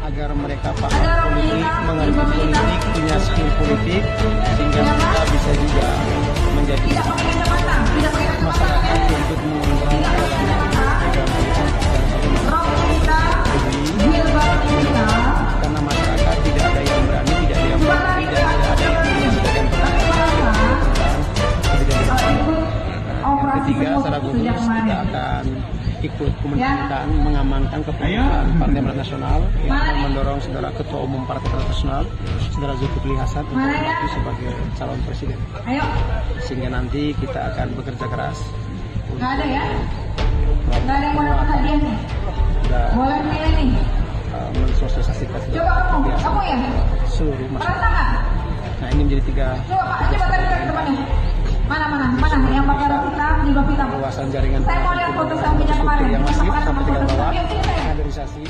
agar mereka paham politik, mengerti politik, punya skill politik, sehingga mereka bisa juga menjadi masyarakat untuk mengontrol karena masyarakat tidak ada yang berani, tidak ada yang berani, dan tidak ada yang menyampaikan Yang ketiga, secara khusus kita akan ikut mengamankan keputusan Partai Amanat Nasional yang akan mendorong saudara Ketua Umum Partai Amanat Nasional, saudara Zulkifli Hasan untuk maju sebagai calon presiden. Sehingga nanti kita akan bekerja keras untuk mensosialisasikan seluruh masyarakat. Nah, ini menjadi tiga mana yang pakai rok hitam, jilbab hitam. Luasan jaringan Saya mau lihat foto selfie-nya kemarin. yang masif sampai Sama-sama tinggal foto bawah, selfie. kaderisasi.